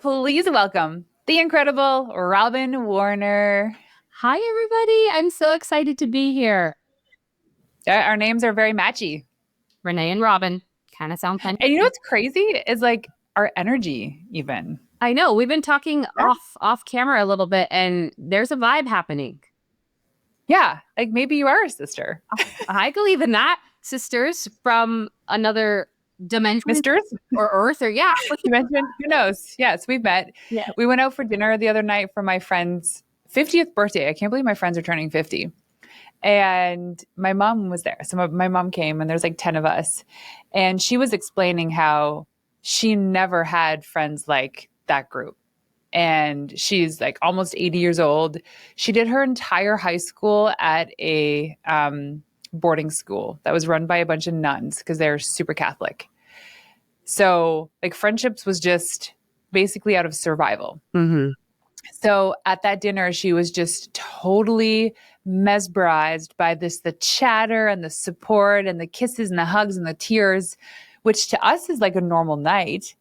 Please welcome the incredible Robyn Warner. Hi, everybody. I'm so excited to be here. Our names are very matchy. Renee and Robyn kind of sound funny. And you know what's crazy is like our energy, even. I know we've been talking That's, off camera a little bit, and there's a vibe happening. yeah, like maybe you are a sister. I believe in that, sisters from another dimension Misters, or Earth, or yeah, you mentioned, who knows? Yes, we've met. yeah. We went out for dinner the other night for my friend's 50th birthday. I can't believe my friends are turning 50. And my mom was there. So my mom came, and there's like 10 of us. And she was explaining how she never had friends like that group. And she's like almost 80 years old. She did her entire high school at a boarding school that was run by a bunch of nuns because they're super Catholic. So, like, friendships was just basically out of survival. Mm-hmm. So at that dinner, she was just totally mesmerized by the chatter and the support and the kisses and the hugs and the tears, which to us is like a normal night.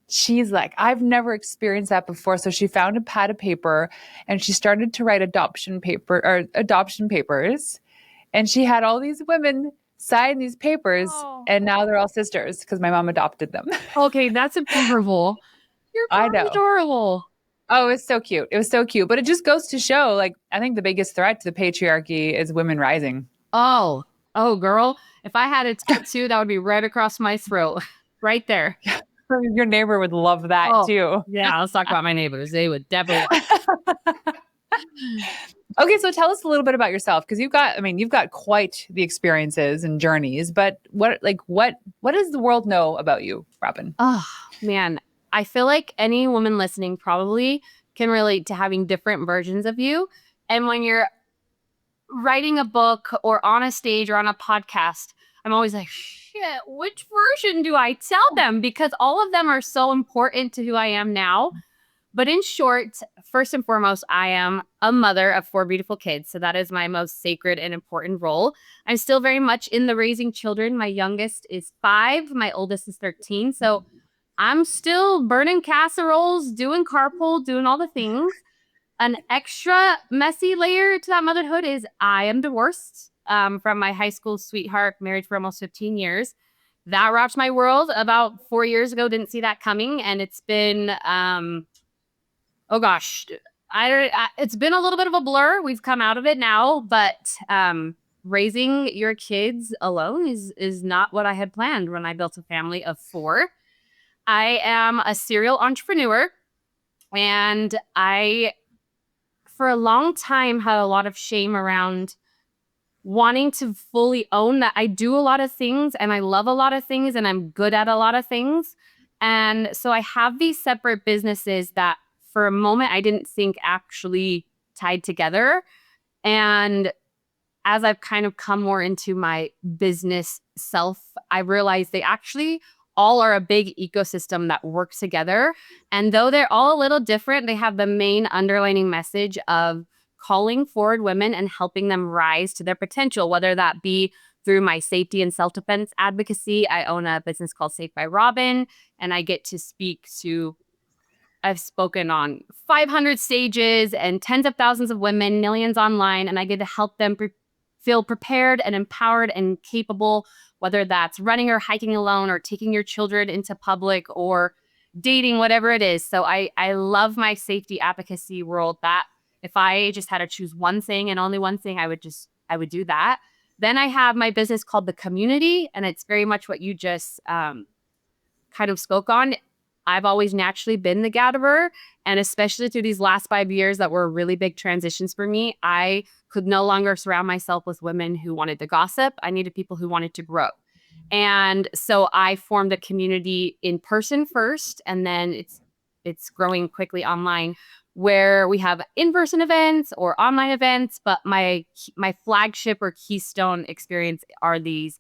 She's like, I've never experienced that before. So she found a pad of paper and she started to write adoption papers. And she had all these women sign these papers, Oh. and now they're all sisters because my mom adopted them. Okay, that's adorable. Your I mom's know. adorable. Oh, it's so cute. It was so cute. But it just goes to show, like, I think the biggest threat to the patriarchy is women rising. Oh, oh, girl. If I had a tattoo, that would be right across my throat, right there. Your neighbor would love that Oh, too. yeah. Let's talk about my neighbors. They would definitely. Okay, so tell us a little bit about yourself because you've got quite the experiences and journeys, but what does the world know about you, Robyn? Oh, man. I feel like any woman listening probably can relate to having different versions of you. And when you're writing a book or on a stage or on a podcast, I'm always like, shit, which version do I tell them? Because all of them are so important to who I am now. But in short, first and foremost, I am a mother of 4 beautiful kids. So that is my most sacred and important role. I'm still very much in the raising children. My youngest is 5, my oldest is 13. So I'm still burning casseroles, doing carpool, doing all the things. An extra messy layer to that motherhood is I am divorced from my high school sweetheart, married for almost 15 years. That rocked my world about 4 years ago. Didn't see that coming. And it's been, oh gosh, it's been a little bit of a blur. We've come out of it now, but raising your kids alone is not what I had planned when I built a family of 4. I am a serial entrepreneur, and I, for a long time, had a lot of shame around wanting to fully own that I do a lot of things and I love a lot of things and I'm good at a lot of things. And so I have these separate businesses that for a moment I didn't think actually tied together. And as I've kind of come more into my business self, I realized they actually all are a big ecosystem that works together. And though they're all a little different, they have the main underlining message of calling forward women and helping them rise to their potential, whether that be through my safety and self-defense advocacy. I own a business called Safe by Robyn, and I get to speak to I've spoken on 500 stages and tens of thousands of women, millions online, and I get to help them feel prepared and empowered and capable, whether that's running or hiking alone or taking your children into public or dating, whatever it is. So I love my safety advocacy world. That if I just had to choose one thing and only one thing, I would do that. Then I have my business called The Community, and it's very much what you just kind of spoke on. I've always naturally been the gatherer. And especially through these last 5 years that were really big transitions for me, I could no longer surround myself with women who wanted to gossip. I needed people who wanted to grow. And so I formed a community in person first, and then it's growing quickly online where we have in-person events or online events. But my flagship or keystone experience are these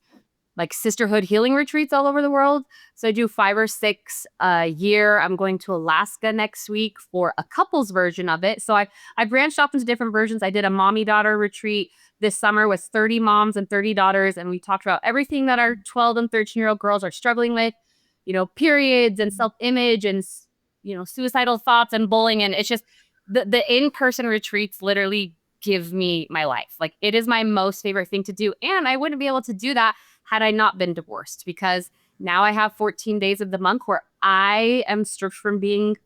like sisterhood healing retreats all over the world. So I do 5 or 6 a year. I'm going to Alaska next week for a couples version of it. So I branched off into different versions. I did a mommy-daughter retreat this summer with 30 moms and 30 daughters. And we talked about everything that our 12 and 13-year-old girls are struggling with, periods and self-image and, suicidal thoughts and bullying. And it's just the in-person retreats literally give me my life. Like, it is my most favorite thing to do. And I wouldn't be able to do that had I not been divorced, because now I have 14 days of the month where I am stripped from being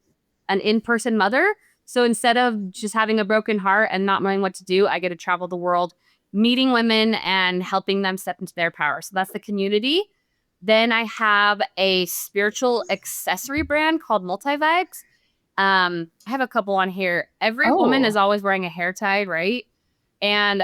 an in-person mother. So instead of just having a broken heart and not knowing what to do, I get to travel the world, meeting women and helping them step into their power. So that's the community. Then I have a spiritual accessory brand called Multivibes. I have a couple on here. Every woman Oh, is always wearing a hair tie, right? And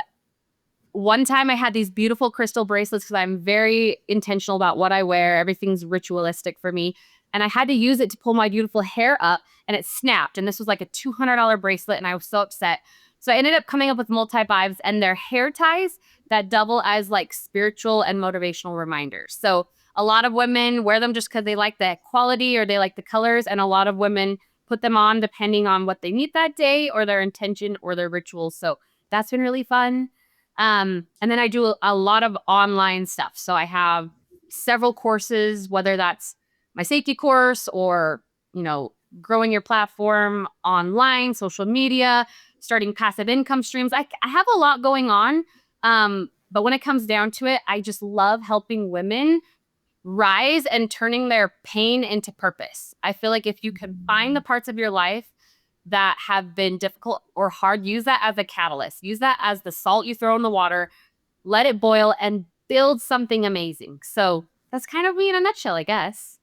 one time I had these beautiful crystal bracelets because I'm very intentional about what I wear. Everything's ritualistic for me. And I had to use it to pull my beautiful hair up, and it snapped. And this was like a $200 bracelet, and I was so upset. So I ended up coming up with Multivibes, and they're hair ties that double as like spiritual and motivational reminders. So a lot of women wear them just because they like the quality or they like the colors. And a lot of women put them on depending on what they need that day or their intention or their rituals. So that's been really fun. And then I do a lot of online stuff. So I have several courses, whether that's my safety course or, growing your platform online, social media, starting passive income streams. I have a lot going on. But when it comes down to it, I just love helping women rise and turning their pain into purpose. I feel like if you can find the parts of your life that have been difficult or hard, use that as a catalyst. Use that as the salt you throw in the water, let it boil and build something amazing. So that's kind of me in a nutshell, I guess.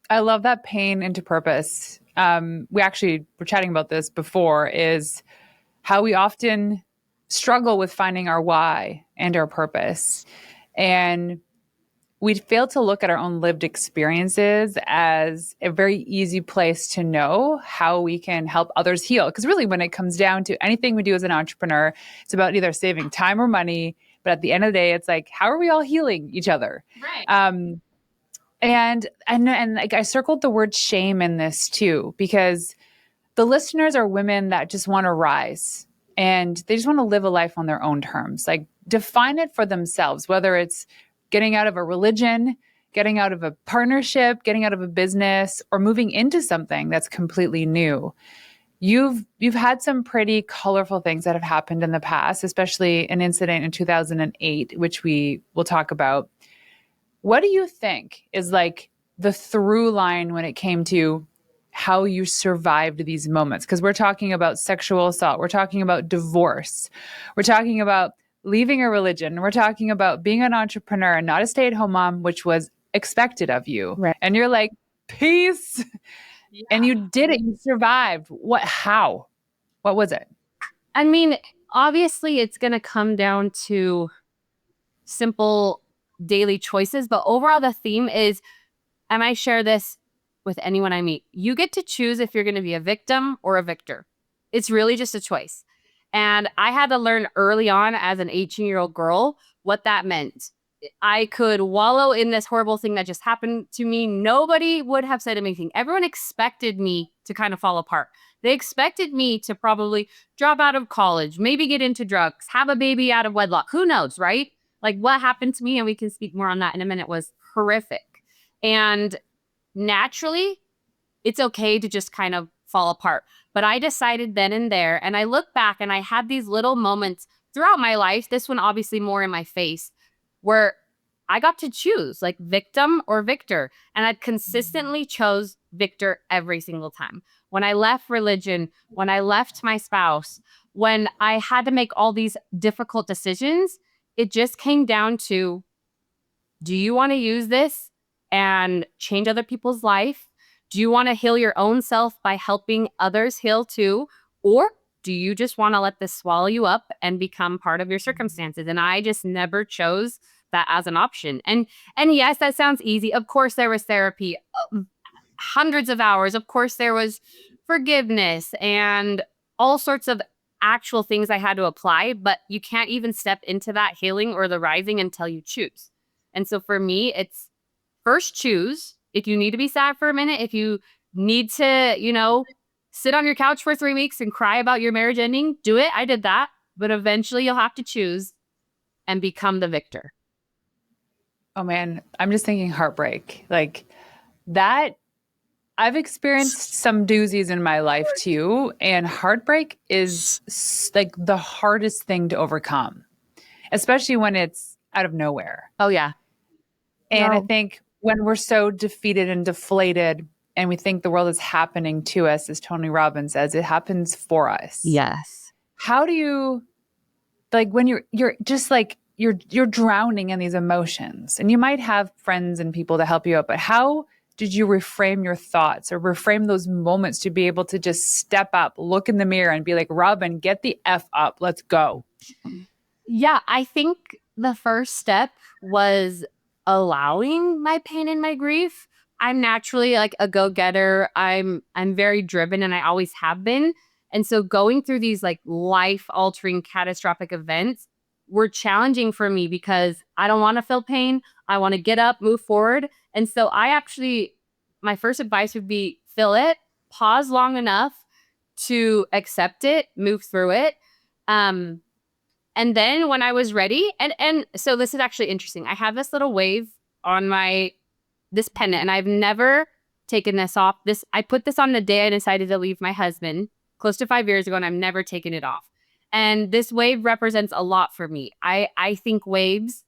I love that pain into purpose. We actually were chatting about this before, is how we often struggle with finding our why and our purpose. And we fail to look at our own lived experiences as a very easy place to know how we can help others heal. Because really, when it comes down to anything we do as an entrepreneur, it's about either saving time or money. But at the end of the day, it's like, how are we all healing each other? Right. And like, I circled the word shame in this too, because the listeners are women that just want to rise and they just want to live a life on their own terms. Like, define it for themselves, whether it's getting out of a religion, getting out of a partnership, getting out of a business, or moving into something that's completely new. You've had some pretty colorful things that have happened in the past, especially an incident in 2008, which we will talk about. What do you think is like the through line when it came to how you survived these moments? Because we're talking about sexual assault, we're talking about divorce, we're talking about leaving a religion, we're talking about being an entrepreneur and not a stay-at-home mom, which was expected of you. Right. And you're like, peace. Yeah. And you did it. You survived. How? What was it? I mean, obviously, it's going to come down to simple daily choices, but overall, the theme is, and I share this with anyone I meet, you get to choose if you're going to be a victim or a victor. It's really just a choice. And I had to learn early on as an 18-year-old girl what that meant. I could wallow in this horrible thing that just happened to me. Nobody would have said anything. Everyone expected me to kind of fall apart. They expected me to probably drop out of college, maybe get into drugs, have a baby out of wedlock. Who knows, right? Like, what happened to me, and we can speak more on that in a minute, was horrific. And naturally, it's okay to just kind of fall apart. But I decided then and there, and I look back and I had these little moments throughout my life, this one obviously more in my face, where I got to choose like victim or victor. And I consistently chose victor every single time. When I left religion, when I left my spouse, when I had to make all these difficult decisions, it just came down to, do you want to use this and change other people's life? Do you want to heal your own self by helping others heal too? Or do you just want to let this swallow you up and become part of your circumstances? And I just never chose that as an option. And yes, that sounds easy. Of course there was therapy, hundreds of hours. Of course there was forgiveness and all sorts of actual things I had to apply, but you can't even step into that healing or the rising until you choose. And so for me, it's first choose. If you need to be sad for a minute, if you need to, sit on your couch for 3 weeks and cry about your marriage ending, do it. I did that. But eventually you'll have to choose and become the victor. Oh man, I'm just thinking heartbreak. Like, that I've experienced some doozies in my life too, and heartbreak is like the hardest thing to overcome, especially when it's out of nowhere. Oh yeah. And I No. think when we're so defeated and deflated and we think the world is happening to us, as Tony Robbins says, it happens for us. Yes. How do you, like, when you're just like you're drowning in these emotions, and you might have friends and people to help you out, but how did you reframe your thoughts or reframe those moments to be able to just step up, look in the mirror and be like, Robyn, get the F up, let's go? Yeah, I think the first step was allowing my pain and my grief. I'm naturally like a go-getter. I'm very driven and I always have been. And so going through these like life-altering catastrophic events were challenging for me because I don't want to feel pain. I want to get up, move forward. And so my first advice would be feel it, pause long enough to accept it, move through it. Um, and then when I was ready, and so this is actually interesting. I have this little wave on this pendant, and I've never taken this off. I put this on the day I decided to leave my husband close to 5 years ago, and I've never taken it off. And this wave represents a lot for me. I think waves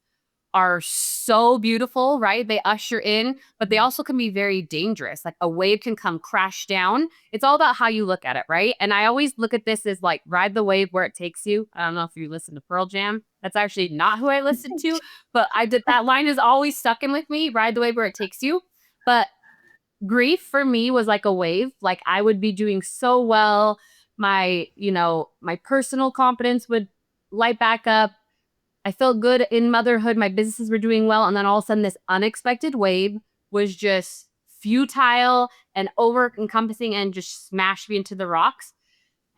are so beautiful, right? They usher in, but they also can be very dangerous. Like a wave can come crash down. It's all about how you look at it, right? And I always look at this as like ride the wave where it takes you. I don't know if you listen to Pearl Jam. That's actually not who I listen to, but that line is always stuck in with me. Ride the wave where it takes you. But grief for me was like a wave. Like I would be doing so well. My personal confidence would light back up. I felt good in motherhood. My businesses were doing well. And then all of a sudden, this unexpected wave was just futile and over encompassing and just smashed me into the rocks.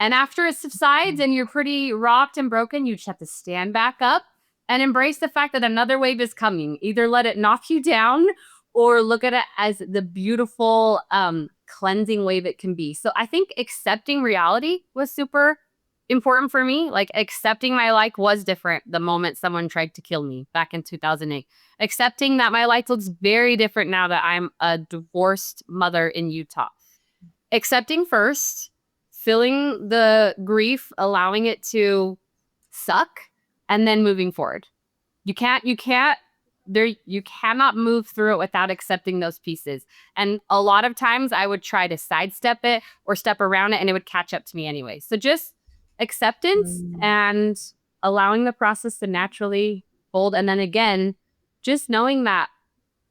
And after it subsides and you're pretty rocked and broken, you just have to stand back up and embrace the fact that another wave is coming. Either let it knock you down or look at it as the beautiful cleansing wave it can be. So I think accepting reality was super important for me. Like accepting my life was different the moment someone tried to kill me back in 2008. Accepting that my life looks very different now that I'm a divorced mother in Utah. Accepting first, feeling the grief, allowing it to suck, and then moving forward. You cannot move through it without accepting those pieces. And a lot of times I would try to sidestep it or step around it and it would catch up to me anyway. So just acceptance and allowing the process to naturally fold. And then again, just knowing that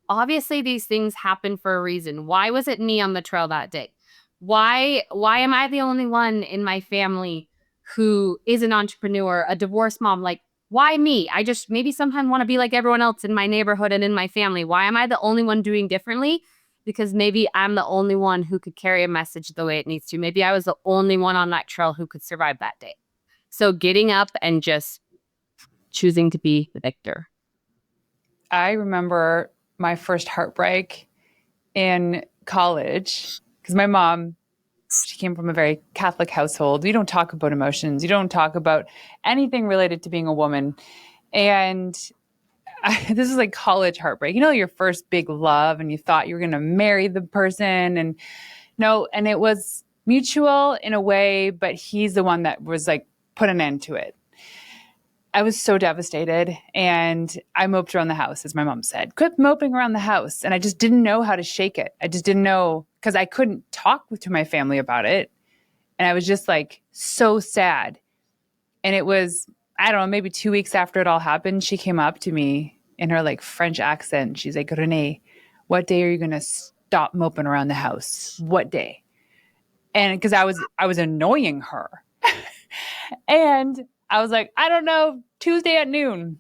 obviously these things happen for a reason. Why was it me on the trail that day? Why am I the only one in my family who is an entrepreneur, a divorced mom? Like, why me? I just maybe sometimes want to be like everyone else in my neighborhood and in my family. Why am I the only one doing differently? Because maybe I'm the only one who could carry a message the way it needs to. Maybe I was the only one on that trail who could survive that day. So getting up and just choosing to be the victor. I remember my first heartbreak in college because my mom, she came from a very Catholic household. You don't talk about emotions. You don't talk about anything related to being a woman. And this is like college heartbreak. You know, your first big love and you thought you were going to marry the person. And no, and it was mutual in a way, but he's the one that was like, put an end to it. I was so devastated and I moped around the house, as my mom said. Quit moping around the house. And I just didn't know how to shake it. I just didn't know because I couldn't talk to my family about it. And I was just like so sad. And it was, I don't know, maybe 2 weeks after it all happened, she came up to me in her like French accent. She's like, Renee, what day are you going to stop moping around the house? What day? And because I was annoying her. And I was like, I don't know, Tuesday at noon.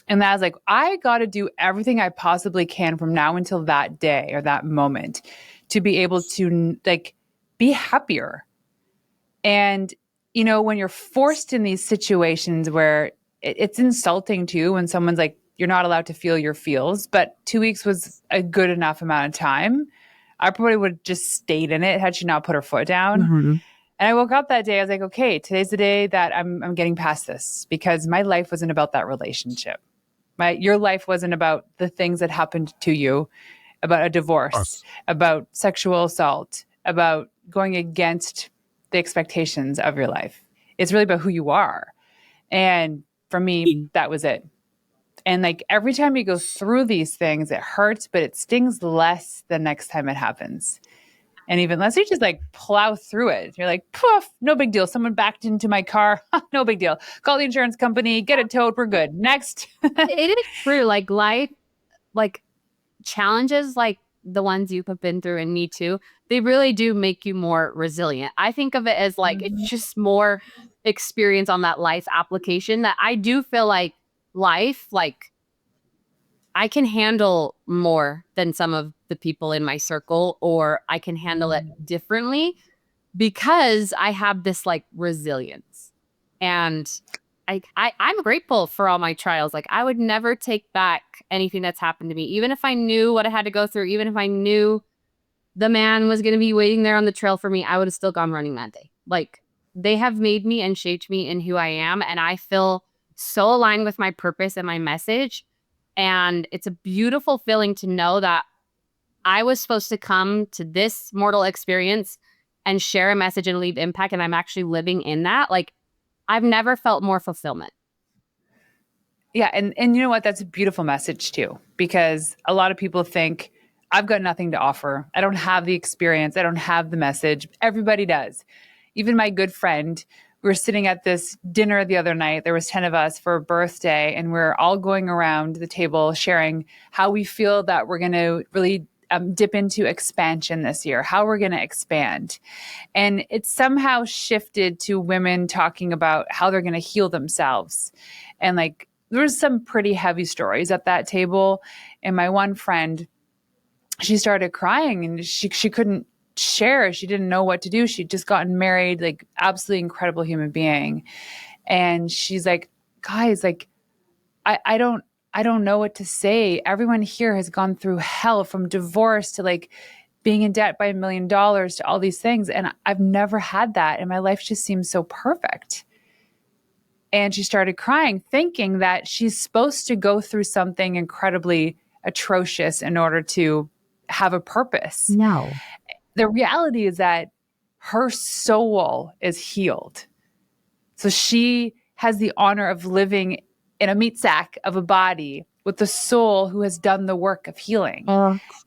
And I was like, I got to do everything I possibly can from now until that day or that moment to be able to like be happier. And, you know, when you're forced in these situations where it's insulting too, when someone's like, you're not allowed to feel your feels, but 2 weeks was a good enough amount of time. I probably would have just stayed in it had she not put her foot down. Mm-hmm. And I woke up that day. I was like, okay, today's the day that I'm getting past this because my life wasn't about that relationship. Your life wasn't about the things that happened to you. about a divorce, about sexual assault, about going against the expectations of your life. It's really about who you are. And for me, that was it. And like every time you go through these things, it hurts, but it stings less the next time it happens. And even less, you just like plow through it. You're like, poof, no big deal. Someone backed into my car. No big deal. Call the insurance company, get it towed. We're good. Next. It is true. Like life, like challenges like the ones you have been through and me too, they really do make you more resilient. I think of it as like, it's just more experience on that life application that I do feel like life, like I can handle more than some of the people in my circle, or I can handle it differently because I have this like resilience. And I'm grateful for all my trials. Like I would never take back anything that's happened to me, even if I knew what I had to go through, even if I knew the man was going to be waiting there on the trail for me, I would have still gone running that day. Like they have made me and shaped me in who I am. And I feel so aligned with my purpose and my message. And it's a beautiful feeling to know that I was supposed to come to this mortal experience and share a message and leave impact. And I'm actually living in that. Like I've never felt more fulfillment. Yeah. And you know what? That's a beautiful message too, because a lot of people think I've got nothing to offer. I don't have the experience. I don't have the message. Everybody does. Even my good friend, we were sitting at this dinner the other night. There was 10 of us for a birthday, and we're all going around the table sharing how we feel that we're going to really dip into expansion this year, how we're going to expand. And it's somehow shifted to women talking about how they're going to heal themselves. And like, there was some pretty heavy stories at that table. And my one friend, she started crying and she couldn't share. She didn't know what to do. She'd just gotten married, like absolutely incredible human being. And she's like, guys, like, I don't know what to say. Everyone here has gone through hell, from divorce to like being in debt by $1 million to all these things. And I've never had that. And my life just seems so perfect. And she started crying, thinking that she's supposed to go through something incredibly atrocious in order to have a purpose. No. The reality is that her soul is healed. So she has the honor of living in a meat sack of a body with the soul who has done the work of healing.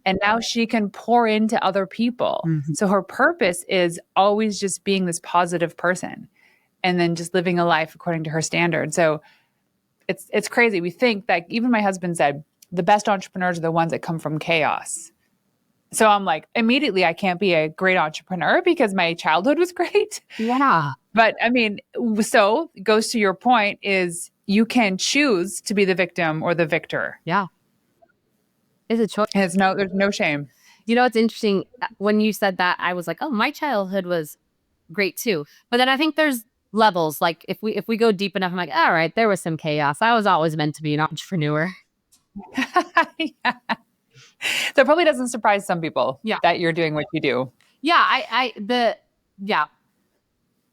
And now she can pour into other people. So her purpose is always just being this positive person and then just living a life according to her standards. So it's crazy. We think that, even my husband said, the best entrepreneurs are the ones that come from chaos. So I'm like, immediately I can't be a great entrepreneur because my childhood was great. Yeah. But I mean, so it goes to your point, is you can choose to be the victim or the victor. Yeah. It's a choice. And there's no shame. You know, it's interesting. When you said that, I was like, oh, my childhood was great too. But then I think there's levels. Like if we go deep enough, I'm like, all right, there was some chaos. I was always meant to be an entrepreneur. Yeah. So it probably doesn't surprise some people that you're doing what you do. Yeah,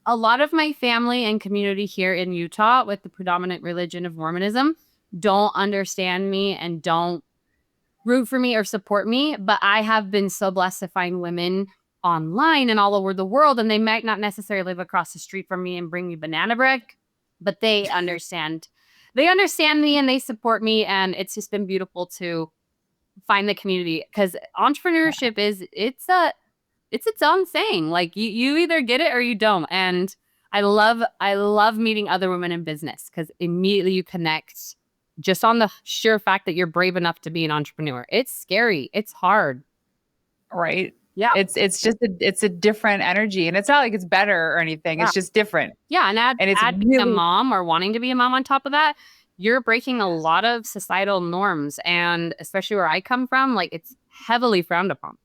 a lot of my family and community here in Utah, with the predominant religion of Mormonism, don't understand me and don't root for me or support me. But I have been so blessed to find women online and all over the world, and they might not necessarily live across the street from me and bring me banana bread, but they understand. They understand me and they support me, and it's just been beautiful to find the community, because entrepreneurship it's its own thing. Like you either get it or you don't. And I love meeting other women in business, because immediately you connect just on the sheer fact that you're brave enough to be an entrepreneur. It's scary. It's hard. Right. Yeah. It's just it's a different energy, and it's not like it's better or anything. It's just different. Yeah. And it's add being a mom or wanting to be a mom on top of that, you're breaking a lot of societal norms. And especially where I come from, like it's heavily frowned upon.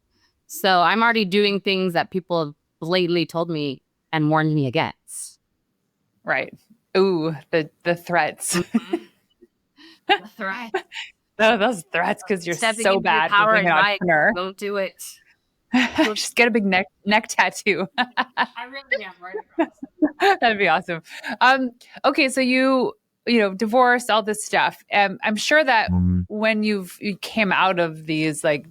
So I'm already doing things that people have blatantly told me and warned me against. Right. Ooh, the threats. The threats. Those threats, because you're so bad at being an entrepreneur. Don't do it. Just get a big neck tattoo. I really am right across. That'd be awesome. Okay, so you divorce, all this stuff. I'm sure that when you came out of these like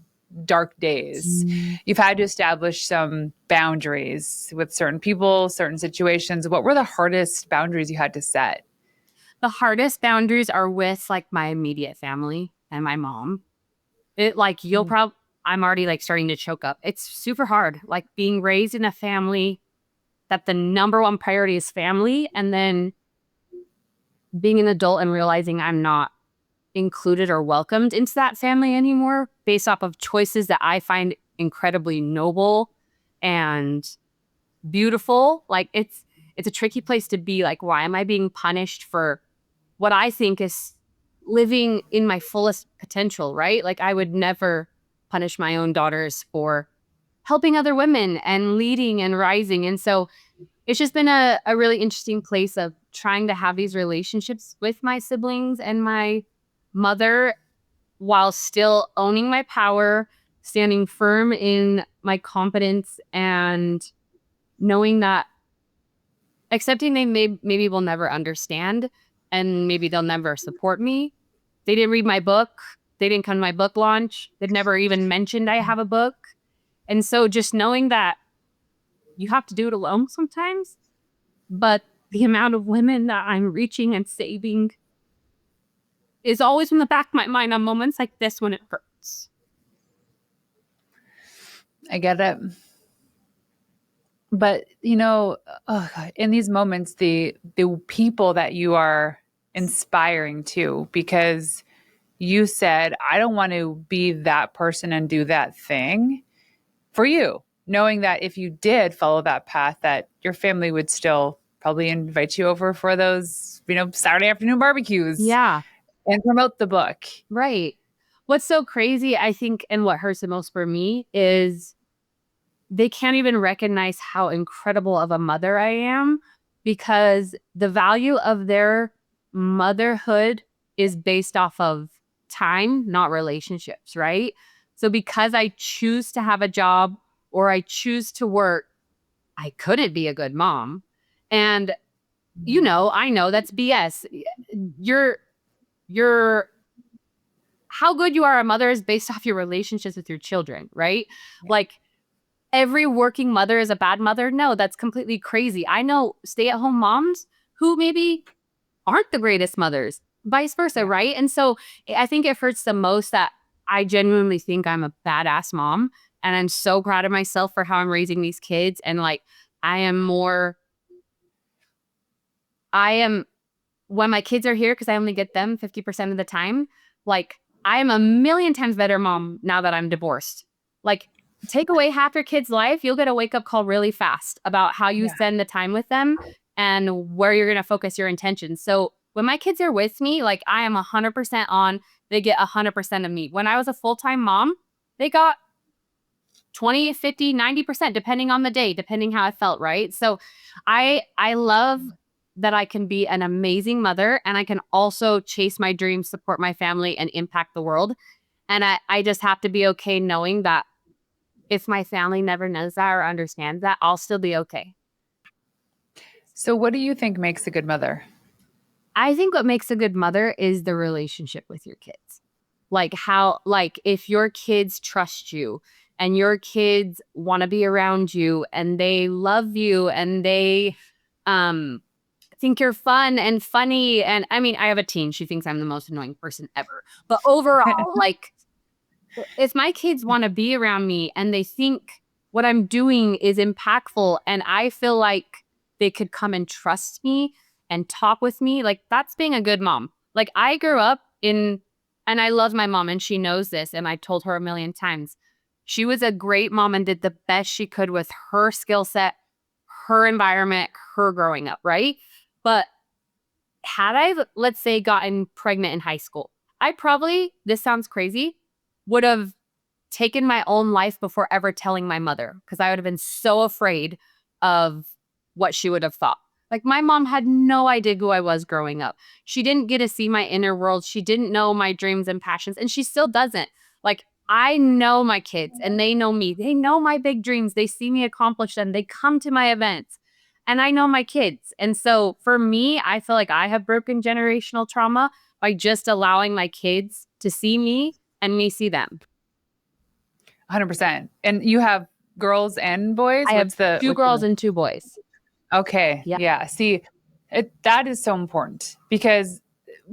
dark days. You've had to establish some boundaries with certain people, certain situations. What were the hardest boundaries you had to set? The hardest boundaries are with like my immediate family and my mom. It like I'm already like starting to choke up. It's super hard. Like being raised in a family that the number one priority is family, and then being an adult and realizing I'm not included or welcomed into that family anymore based off of choices that I find incredibly noble and beautiful. Like it's a tricky place to be. Like, why am I being punished for what I think is living in my fullest potential, right? Like I would never punish my own daughters for helping other women and leading and rising. And so it's just been a really interesting place of trying to have these relationships with my siblings and my mother while still owning my power, standing firm in my competence, and knowing that accepting they maybe will never understand and maybe they'll never support me. They didn't read my book. They didn't come to my book launch. They've never even mentioned I have a book. And so just knowing that you have to do it alone sometimes, but the amount of women that I'm reaching and saving is always in the back of my mind on moments like this when it hurts. I get it. But you know, in these moments, the people that you are inspiring to, because you said, I don't want to be that person and do that thing for you, knowing that if you did follow that path, that your family would still probably invite you over for those, Saturday afternoon barbecues Yeah, and promote the book. right. What's so crazy, I think, and what hurts the most for me is they can't even recognize how incredible of a mother I am because the value of their motherhood is based off of time, not relationships, right? So because I choose to have a job or I choose to work, I couldn't be a good mom. And I know that's BS. You're you're how good you are a mother is based off your relationships with your children, right? Like every working mother is a bad mother. No, that's completely crazy. I know stay-at-home moms who maybe aren't the greatest mothers, vice versa, Yeah. right? And so I think it hurts the most that I genuinely think I'm a badass mom and I'm so proud of myself for how I'm raising these kids and like I am more I am when my kids are here because I only get them 50% of the time, like I am a million times better mom now that I'm divorced. Like take away half your kid's life, you'll get a wake up call really fast about how you Yeah. spend the time with them and where you're going to focus your intentions. So when my kids are with me, like I am 100% on, they get 100% of me. When I was a full-time mom, they got 20, 50, 90%, depending on the day, depending how I felt, right? So I love that I can be an amazing mother and I can also chase my dreams, support my family, and impact the world. And I just have to be okay knowing that if my family never knows that or understands that, I'll still be okay. So, what do you think makes a good mother? I think what makes a good mother is the relationship with your kids. Like if your kids trust you and your kids want to be around you and they love you and they um think you're fun and funny. And I mean, I have a teen. She thinks I'm the most annoying person ever. But overall, like if my kids want to be around me and they think what I'm doing is impactful and I feel like they could come and trust me and talk with me, like that's being a good mom. Like I grew up and I love my mom and she knows this and I told her a million times. She was a great mom and did the best she could with her skill set, her environment, her growing up, right? But had I, let's say, gotten pregnant in high school, I probably, this sounds crazy, would have taken my own life before ever telling my mother because I would have been so afraid of what she would have thought. Like my mom had no idea who I was growing up. She didn't get to see my inner world. She didn't know my dreams and passions, and she still doesn't. Like I know my kids and they know me. They know my big dreams. They see me accomplish them. They come to my events. And I know my kids. And so for me, I feel like I have broken generational trauma by just allowing my kids to see me and me see them. 100%. And you have girls and boys? I have two What's girls the and two boys. Okay. Yeah. Yeah. See, that is so important because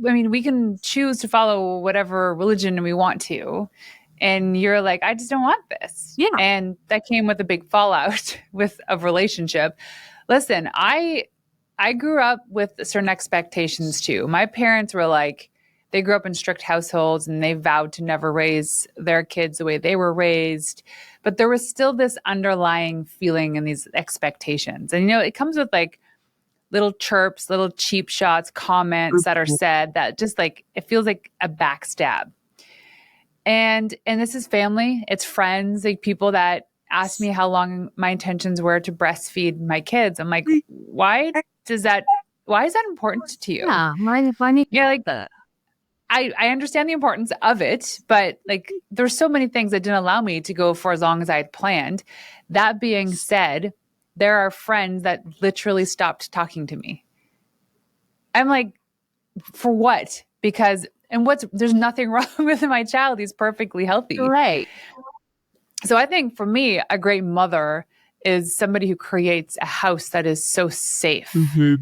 I mean, we can choose to follow whatever religion we want to. And you're like, I just don't want this. Yeah. And that came with a big fallout with a relationship. Listen, I grew up with certain expectations too. My parents were like, they grew up in strict households and they vowed to never raise their kids the way they were raised. But there was still this underlying feeling and these expectations. And, it comes with like little chirps, little cheap shots, comments that are said that just like, it feels like a backstab. And this is family, it's friends, like people that ask me how long my intentions were to breastfeed my kids. I'm like, does that why is that important to you? Yeah. Why Yeah, like that? I understand the importance of it, but like there's so many things that didn't allow me to go for as long as I had planned. That being said, there are friends that literally stopped talking to me. I'm like, for what? Because there's nothing wrong with my child. He's perfectly healthy. Right. So I think for me, a great mother is somebody who creates a house that is so safe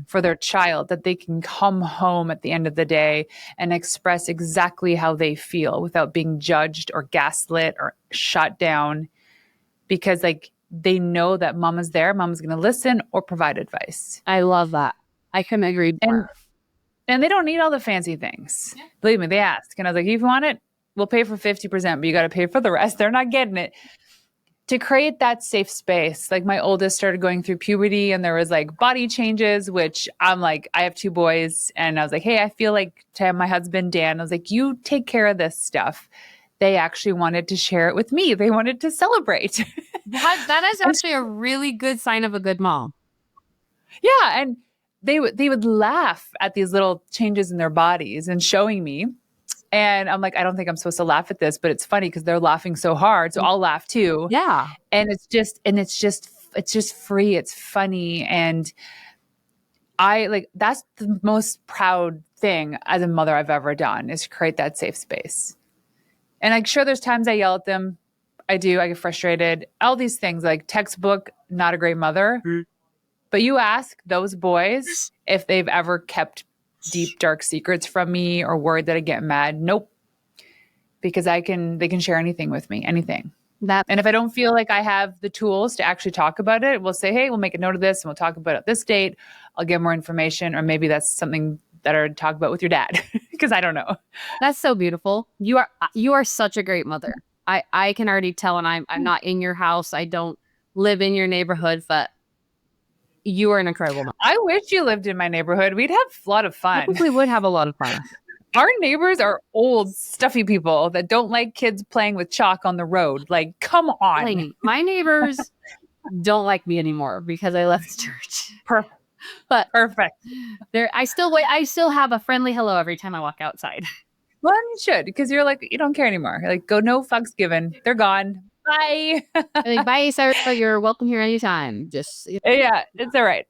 for their child that they can come home at the end of the day and express exactly how they feel without being judged or gaslit or shut down because like they know that mama's there, mama's going to listen or provide advice. I love that. I couldn't agree more. And they don't need all the fancy things. Yeah. Believe me, they ask. And I was like, if you want it, we'll pay for 50%, but you got to pay for the rest. They're not getting it. To create that safe space, like my oldest started going through puberty and there was like body changes, which I'm like, I have two boys. And I was like, hey, I feel like to my husband, Dan, I was like, you take care of this stuff. They actually wanted to share it with me. They wanted to celebrate. That is actually a really good sign of a good mom. Yeah. And they would laugh at these little changes in their bodies and showing me. And I'm like, I don't think I'm supposed to laugh at this, but it's funny because they're laughing so hard. So I'll laugh too. Yeah. And it's just free. It's funny. And that's the most proud thing as a mother I've ever done is create that safe space. And like, sure, there's times I yell at them. I do. I get frustrated. All these things like textbook, not a great mother. But you ask those boys if they've ever kept deep, dark secrets from me or worried that I get mad. Nope. Because they can share anything with me, anything. And if I don't feel like I have the tools to actually talk about it, we'll say, hey, we'll make a note of this and we'll talk about it at this date. I'll get more information. Or maybe that's something that I talk about with your dad because I don't know. That's so beautiful. You are such a great mother. I can already tell, and I'm not in your house. I don't live in your neighborhood, but you are an incredible mom. I wish you lived in my neighborhood. We'd have a lot of fun. We would have a lot of fun. Our neighbors are old, stuffy people that don't like kids playing with chalk on the road. Like, come on. Like, my neighbors don't like me anymore because I left church. Perfect. But perfect. I still have a friendly hello every time I walk outside. Well, you should, because you're like, you don't care anymore. You're like, go, no fucks given. They're gone. Bye. Like, bye, Sarah. You're welcome here anytime. Just yeah, it's all right.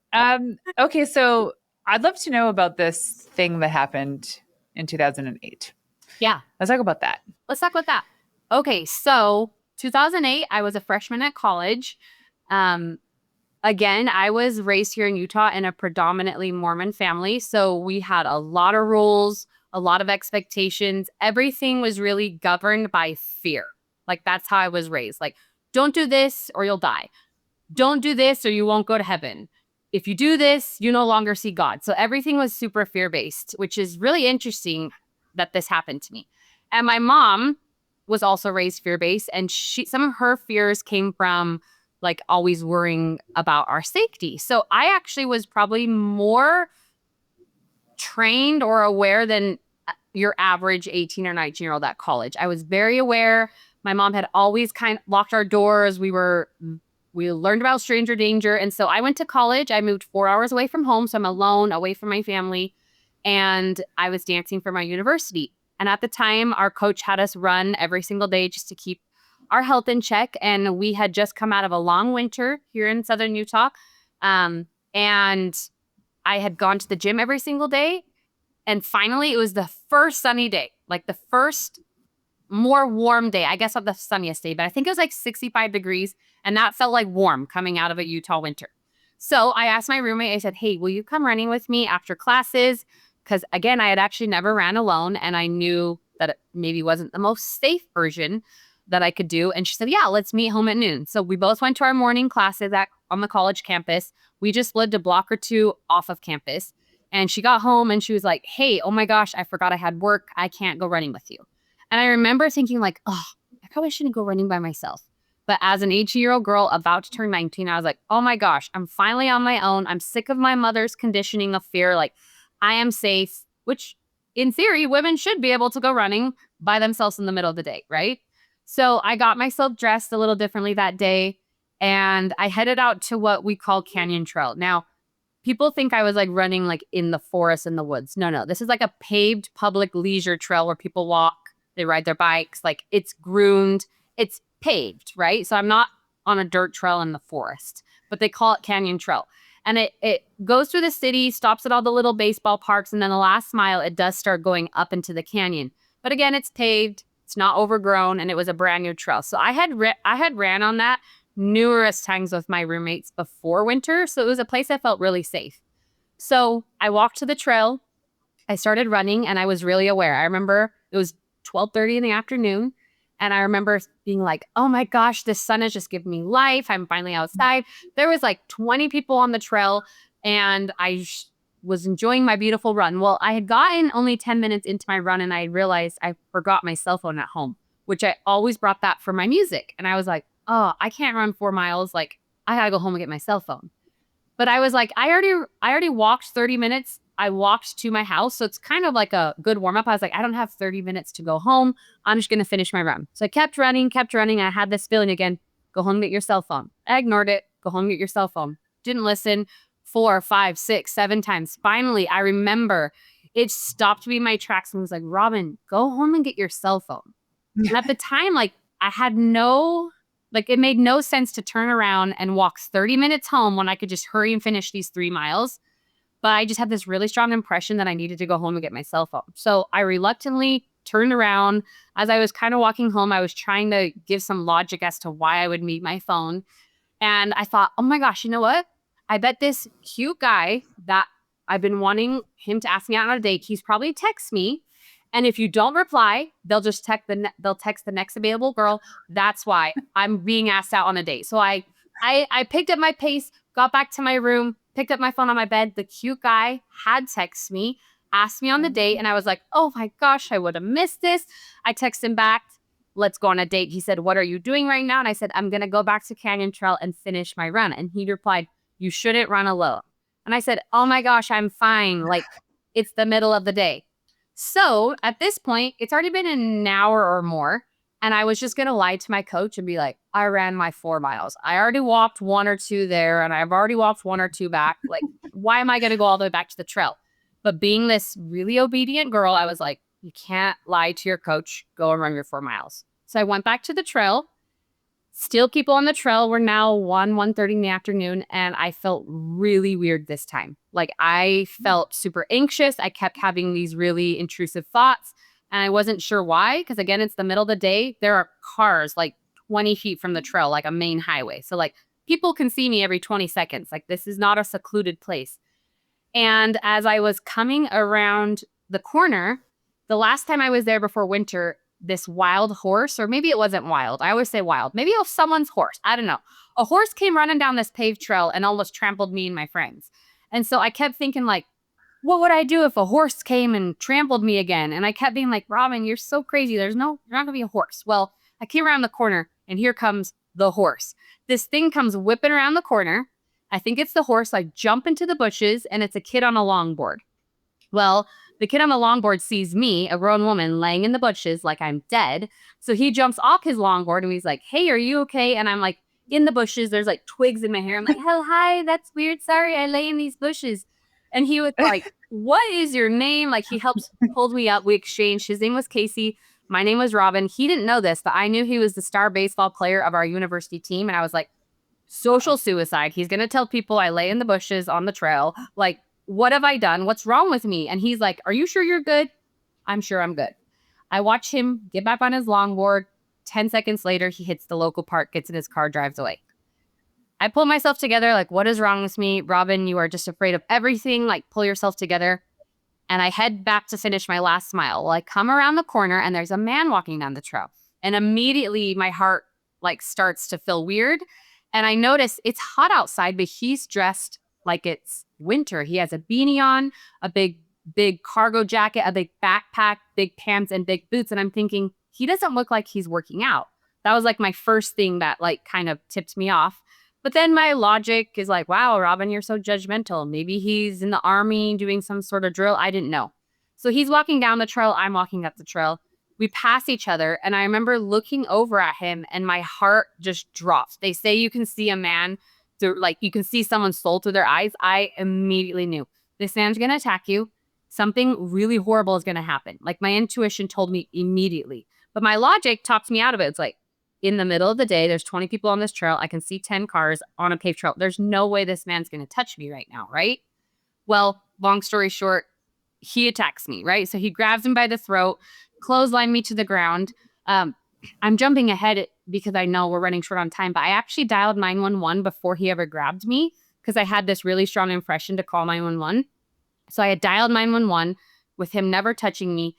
Okay, so I'd love to know about this thing that happened in 2008. Yeah, let's talk about that. Okay, so 2008, I was a freshman at college. Again, I was raised here in Utah in a predominantly Mormon family, so we had a lot of rules, a lot of expectations. Everything was really governed by fear. Like, that's how I was raised. Like, don't do this or you'll die. Don't do this or you won't go to heaven. If you do this, you no longer see God. So everything was super fear-based, which is really interesting that this happened to me. And my mom was also raised fear-based, and some of her fears came from like always worrying about our safety. So I actually was probably more trained or aware than your average 18 or 19-year-old at college. I was very aware. My mom had always kind of locked our doors. We learned about stranger danger. And so I went to college. I moved 4 hours away from home. So I'm alone, away from my family. And I was dancing for my university. And at the time, our coach had us run every single day just to keep our health in check. And we had just come out of a long winter here in Southern Utah. And I had gone to the gym every single day. And finally, it was the first sunny day, like the first more warm day. I guess not the sunniest day, but I think it was like 65 degrees. And that felt like warm coming out of a Utah winter. So I asked my roommate, I said, hey, will you come running with me after classes? Because again, I had actually never ran alone and I knew that it maybe wasn't the most safe version that I could do. And she said, yeah, let's meet home at noon. So we both went to our morning classes on the college campus. We just lived a block or two off of campus. And she got home and she was like, hey, oh my gosh, I forgot I had work. I can't go running with you. And I remember thinking like, oh, I probably shouldn't go running by myself. But as an 18-year-old girl about to turn 19, I was like, oh my gosh, I'm finally on my own. I'm sick of my mother's conditioning of fear. Like, I am safe, which in theory, women should be able to go running by themselves in the middle of the day, right? So I got myself dressed a little differently that day and I headed out to what we call Canyon Trail. Now, people think I was like running like in the forest in the woods. No. This is like a paved public leisure trail where people walk, they ride their bikes. Like it's groomed, it's paved, right? So I'm not on a dirt trail in the forest, but they call it Canyon Trail. And it goes through the city, stops at all the little baseball parks. And then the last mile, it does start going up into the canyon. But again, it's paved, it's not overgrown, and it was a brand new trail. So I had ran on that numerous times with my roommates before winter. So it was a place I felt really safe. So I walked to the trail. I started running and I was really aware. I remember it was 12:30 in the afternoon. And I remember being like, oh my gosh, this sun has just given me life. I'm finally outside. There was like 20 people on the trail and I was enjoying my beautiful run. Well, I had gotten only 10 minutes into my run and I realized I forgot my cell phone at home, which I always brought that for my music. And I was like, oh, I can't run 4 miles. Like I gotta go home and get my cell phone. But I was like, I already walked 30 minutes. I walked to my house. So it's kind of like a good warm up. I was like, I don't have 30 minutes to go home. I'm just going to finish my run. So I kept running. I had this feeling again, go home and get your cell phone. I ignored it. Go home and get your cell phone. Didn't listen 4, 5, 6, 7 times. Finally, I remember it stopped me in my tracks and was like, Robyn, go home and get your cell phone. And at the time, like I had it made no sense to turn around and walk 30 minutes home when I could just hurry and finish these 3 miles. But I just had this really strong impression that I needed to go home and get my cell phone. So I reluctantly turned around. As I was kind of walking home, I was trying to give some logic as to why I would need my phone. And I thought, oh my gosh, you know what? I bet this cute guy that I've been wanting him to ask me out on a date, he's probably text me. And if you don't reply, they'll just text the next available girl. That's why I'm being asked out on a date. So I picked up my pace, got back to my room, picked up my phone on my bed. The cute guy had texted me, asked me on the date, and I was like, oh my gosh, I would have missed this. I texted him back, let's go on a date. He said, what are you doing right now? And I said, I'm going to go back to Canyon Trail and finish my run. And he replied, you shouldn't run alone. And I said, oh my gosh, I'm fine. Like, it's the middle of the day. So at this point, it's already been an hour or more. And I was just going to lie to my coach and be like, I ran my 4 miles. I already walked 1 or 2 there and I've already walked 1 or 2 back. Like, why am I going to go all the way back to the trail? But being this really obedient girl, I was like, you can't lie to your coach. Go and run your 4 miles. So I went back to the trail. Still people on the trail. We're now 1:30 in the afternoon. And I felt really weird this time. Like I felt super anxious. I kept having these really intrusive thoughts. And I wasn't sure why. Because again, it's the middle of the day. There are cars like 20 feet from the trail, like a main highway. So like people can see me every 20 seconds. Like this is not a secluded place. And as I was coming around the corner, the last time I was there before winter, this wild horse, or maybe it wasn't wild. I always say wild. Maybe it was someone's horse. I don't know. A horse came running down this paved trail and almost trampled me and my friends. And so I kept thinking like, what would I do if a horse came and trampled me again? And I kept being like, Robyn, you're so crazy. You're not going to be a horse. Well, I came around the corner and here comes the horse. This thing comes whipping around the corner. I think it's the horse. I jump into the bushes and it's a kid on a longboard. Well, the kid on the longboard sees me, a grown woman, laying in the bushes like I'm dead. So he jumps off his longboard and he's like, hey, are you okay? And I'm like, in the bushes, there's like twigs in my hair. I'm like, hell, hi, that's weird. Sorry, I lay in these bushes. And he was like, what is your name? Like he helps pulled me up. We exchanged. His name was Casey. My name was Robyn. He didn't know this, but I knew he was the star baseball player of our university team. And I was like, social suicide. He's going to tell people I lay in the bushes on the trail. Like, what have I done? What's wrong with me? And he's like, are you sure you're good? I'm sure I'm good. I watch him get back on his longboard. 10 seconds later, he hits the local park, gets in his car, drives away. I pull myself together, like, what is wrong with me? Robyn, you are just afraid of everything. Like, pull yourself together. And I head back to finish my last mile. Well, I come around the corner and there's a man walking down the trail. And immediately my heart like starts to feel weird. And I notice it's hot outside, but he's dressed like it's winter. He has a beanie on, a big cargo jacket, a big backpack, big pants, and big boots. And I'm thinking, he doesn't look like he's working out. That was like my first thing that like kind of tipped me off. But then my logic is like, wow, Robyn, you're so judgmental. Maybe he's in the army doing some sort of drill. I didn't know. So he's walking down the trail. I'm walking up the trail. We pass each other. And I remember looking over at him and my heart just dropped. They say you can see a man through, like you can see someone's soul through their eyes. I immediately knew this man's going to attack you. Something really horrible is going to happen. Like my intuition told me immediately. But my logic talked me out of it. It's like, in the middle of the day, there's 20 people on this trail. I can see 10 cars on a paved trail. There's no way this man's going to touch me right now, right? Well, long story short, he attacks me, right? So he grabs him by the throat, clothesline me to the ground. I'm jumping ahead because I know we're running short on time, but I actually dialed 911 before he ever grabbed me because I had this really strong impression to call 911. So I had dialed 911 with him never touching me.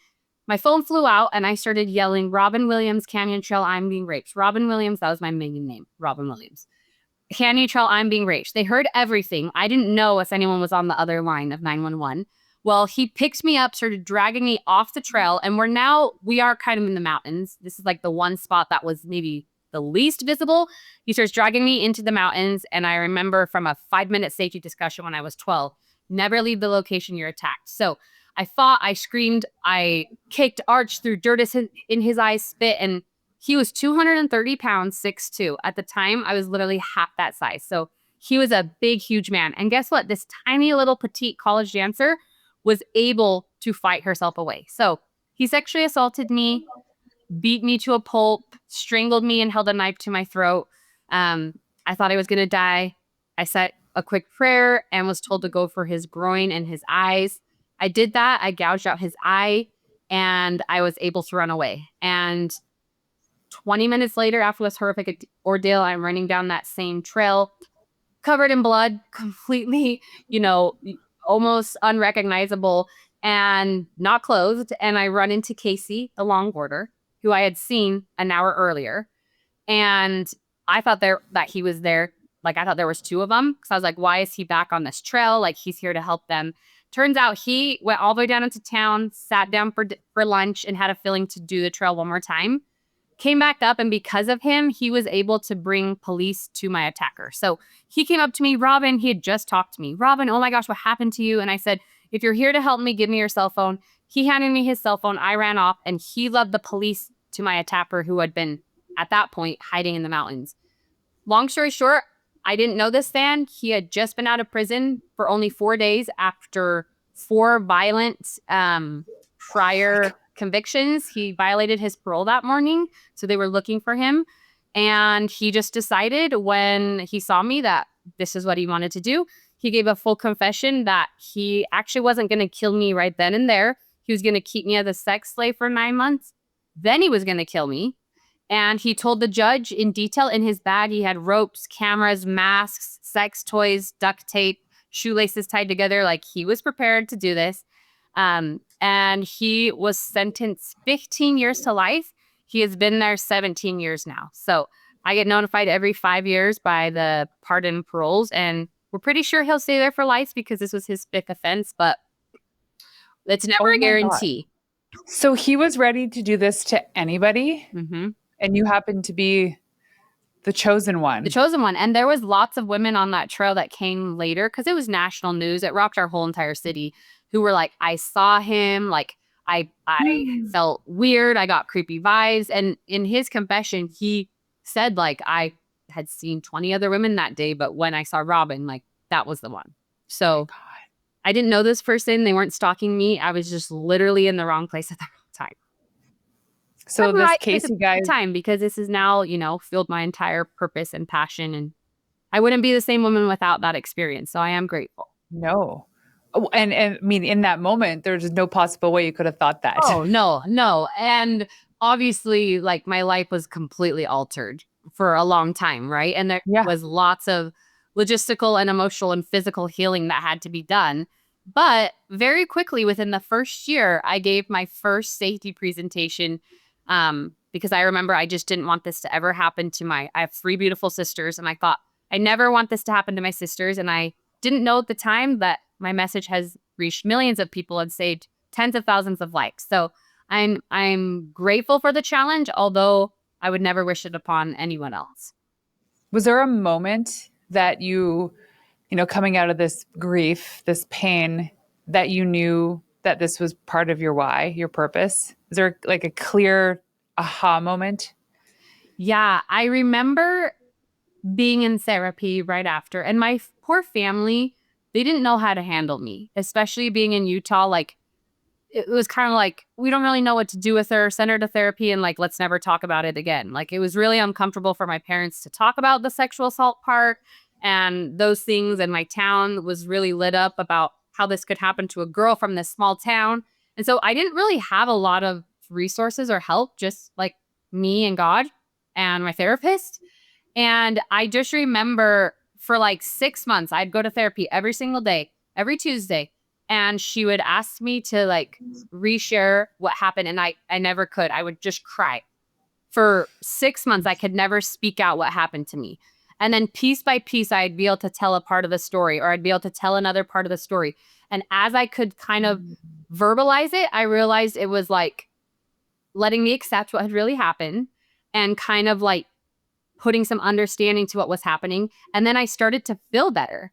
My phone flew out and I started yelling, Robyn Williams, Canyon Trail, I'm being raped. Robyn Williams, that was my maiden name, Robyn Williams. Canyon Trail, I'm being raped. They heard everything. I didn't know if anyone was on the other line of 911. Well, he picked me up, started dragging me off the trail, and we are kind of in the mountains. This is like the one spot that was maybe the least visible. He starts dragging me into the mountains, and I remember from a 5-minute safety discussion when I was 12, never leave the location you're attacked. So I fought, I screamed, I kicked, arched, threw dirt in his eyes, spit, and he was 230 pounds, 6'2". At the time, I was literally half that size. So he was a big, huge man. And guess what? This tiny little petite college dancer was able to fight herself away. So he sexually assaulted me, beat me to a pulp, strangled me, and held a knife to my throat. I thought I was going to die. I said a quick prayer and was told to go for his groin and his eyes. I did that. I gouged out his eye and I was able to run away. And 20 minutes later, after this horrific ordeal, I'm running down that same trail, covered in blood, completely, almost unrecognizable and not clothed. And I run into Casey, the longboarder, who I had seen an hour earlier. And I thought that he was there. Like, I thought there was 2 of them. Because I was like, why is he back on this trail? Like, he's here to help them. Turns out he went all the way down into town, sat down for lunch, and had a feeling to do the trail one more time. Came back up, and because of him, he was able to bring police to my attacker. So he came up to me, Robyn, he had just talked to me. Robyn, oh my gosh, what happened to you? And I said, if you're here to help me, give me your cell phone. He handed me his cell phone. I ran off, and he led the police to my attacker, who had been, at that point, hiding in the mountains. Long story short, I didn't know this man. He had just been out of prison for only 4 days after 4 violent prior convictions. He violated his parole that morning, so they were looking for him. And he just decided when he saw me that this is what he wanted to do. He gave a full confession that he actually wasn't going to kill me right then and there. He was going to keep me as a sex slave for 9 months. Then he was going to kill me. And he told the judge in detail in his bag, he had ropes, cameras, masks, sex toys, duct tape, shoelaces tied together. Like, he was prepared to do this. And he was sentenced 15 years to life. He has been there 17 years now. So I get notified every 5 years by the pardon paroles. And we're pretty sure he'll stay there for life because this was his 5th offense. But it's never a guarantee. So he was ready to do this to anybody? Mm-hmm. And you happen to be the chosen one. The chosen one. And there was lots of women on that trail that came later because it was national news. It rocked our whole entire city, who were like, I saw him. Like, I felt weird. I got creepy vibes. And in his confession, he said, like, I had seen 20 other women that day, but when I saw Robyn, like, that was the one. So I didn't know this person. They weren't stalking me. I was just literally in the wrong place at the wrong time. So this Casey guy, time, because this is now, filled my entire purpose and passion, and I wouldn't be the same woman without that experience. So I am grateful. No. And I mean, in that moment, there's no possible way you could have thought that. Oh, no, no. And obviously, like, my life was completely altered for a long time, right? And there Yeah. was lots of logistical and emotional and physical healing that had to be done. But very quickly, within the first year, I gave my first safety presentation, because I remember I just didn't want this to ever happen to I have three beautiful sisters, and I thought, I never want this to happen to my sisters. And I didn't know at the time that my message has reached millions of people and saved tens of thousands of likes. So I'm grateful for the challenge, although I would never wish it upon anyone else. Was there a moment that coming out of this grief, this pain, that you knew that this was part of your why, your purpose? Is there like a clear aha moment? Yeah, I remember being in therapy right after, and my poor family, they didn't know how to handle me, especially being in Utah. Like, it was kind of like, we don't really know what to do with her, send her to therapy, and like, let's never talk about it again. Like, it was really uncomfortable for my parents to talk about the sexual assault part and those things. And my town was really lit up about how this could happen to a girl from this small town. And so I didn't really have a lot of resources or help, just like me and God and my therapist. And I just remember for like 6 months, I'd go to therapy every single day, every Tuesday. And she would ask me to like reshare what happened. And I never could. I would just cry. For 6 months, I could never speak out what happened to me. And then piece by piece, I'd be able to tell a part of the story, or I'd be able to tell another part of the story. And as I could kind of verbalize it, I realized it was like letting me accept what had really happened and kind of like putting some understanding to what was happening. And then I started to feel better.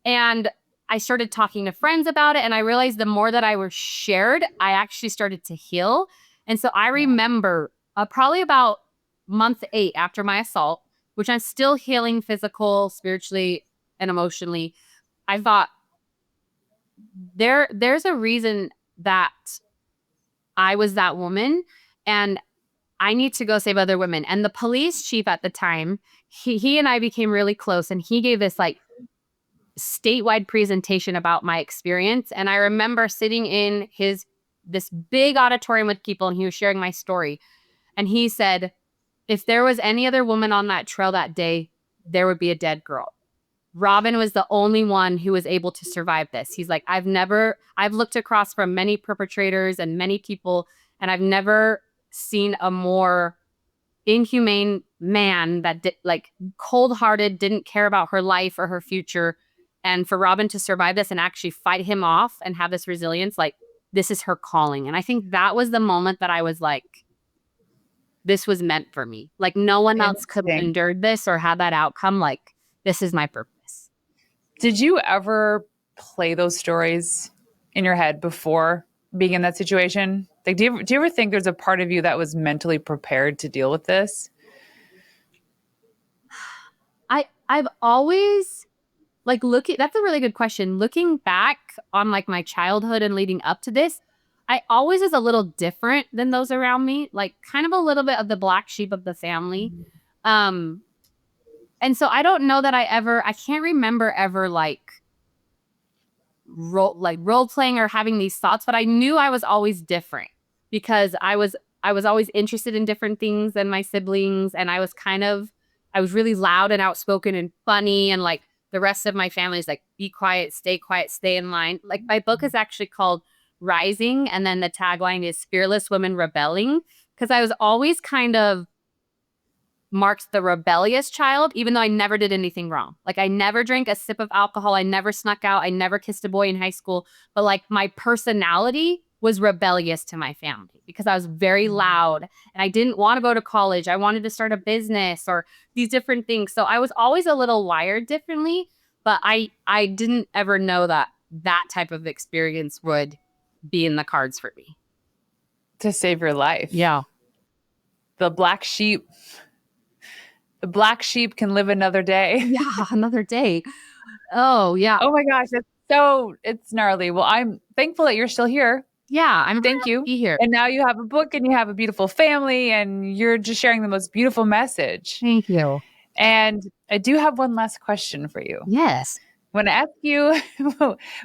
And I started talking to friends about it. And I realized the more that I was shared, I actually started to heal. And so I remember probably about month 8 after my assault, which I'm still healing physical, spiritually, and emotionally. I thought there's a reason that I was that woman. And I need to go save other women. And the police chief at the time, he and I became really close, and he gave this like statewide presentation about my experience. And I remember sitting in this big auditorium with people, and he was sharing my story. And he said, if there was any other woman on that trail that day, there would be a dead girl. Robyn was the only one who was able to survive this. He's like, I've looked across from many perpetrators and many people, and I've never seen a more inhumane man that like cold-hearted, didn't care about her life or her future. And for Robyn to survive this and actually fight him off and have this resilience, like, this is her calling. And I think that was the moment that I was like, this was meant for me. Like, no one else could have endured this or had that outcome. Like, this is my purpose. Did you ever play those stories in your head before being in that situation? Like, do you ever think there's a part of you that was mentally prepared to deal with this? I've always like that's a really good question. Looking back on like my childhood and leading up to this, I always was a little different than those around me, like kind of a little bit of the black sheep of the family. And so I don't know that I can't remember ever like role playing or having these thoughts, but I knew I was always different because I was always interested in different things than my siblings. And I was really loud and outspoken and funny. And like the rest of my family is like, be quiet, stay in line. Like, my book is actually called Rising. And then the tagline is Fearless Women Rebelling. Because I was always kind of marked the rebellious child, even though I never did anything wrong. Like, I never drank a sip of alcohol. I never snuck out. I never kissed a boy in high school. But like, my personality was rebellious to my family because I was very loud and I didn't want to go to college. I wanted to start a business or these different things. So I was always a little wired differently, but I didn't ever know that type of experience would be in the cards for me. To save your life. Yeah. The black sheep can live another day. Yeah, another day. Oh, yeah. Oh my gosh, it's gnarly. Well, I'm thankful that you're still here. Yeah, I'm Thank you. To be here. And now you have a book and you have a beautiful family and you're just sharing the most beautiful message. Thank you. And I do have one last question for you. Yes. When I ask you,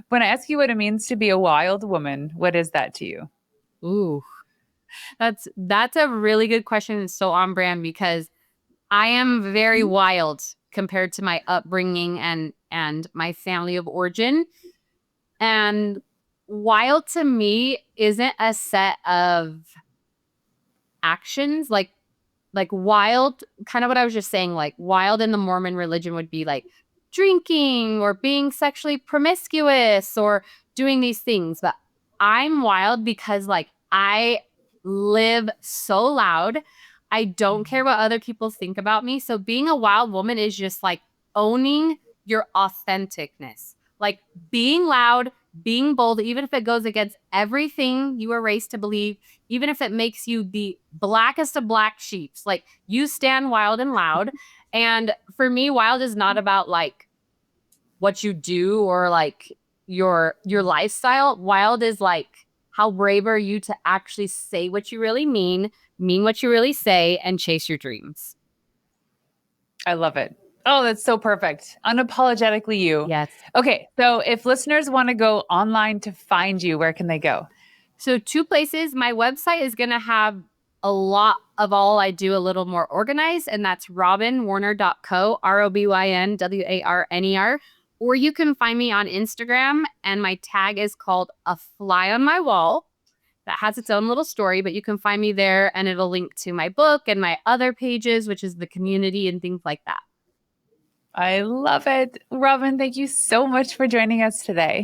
when I ask you what it means to be a wild woman, what is that to you? Ooh, that's a really good question. It's so on brand because I am very wild compared to my upbringing and my family of origin. And wild to me isn't a set of actions like wild, kind of what I was just saying, like wild in the Mormon religion would be like drinking or being sexually promiscuous or doing these things. But I'm wild because like I live so loud. I don't care what other people think about me. So being a wild woman is just like owning your authenticness. Like being loud, being bold, even if it goes against everything you were raised to believe, even if it makes you the blackest of black sheeps, like you stand wild and loud. And for me, wild is not about like what you do or like your lifestyle. Wild is like how brave are you to actually say what you really mean what you really say, and chase your dreams. I love it. Oh, that's so perfect. Unapologetically you. Yes. Okay, so if listeners want to go online to find you, where can they go? So two places. My website is going to have a lot of all I do a little more organized, and that's robynwarner.co, ROBYNWARNER. Or you can find me on Instagram, and my tag is called A Fly on My Wall. That has its own little story, but you can find me there, and it'll link to my book and my other pages, which is the community and things like that. I love it. Robyn, thank you so much for joining us today.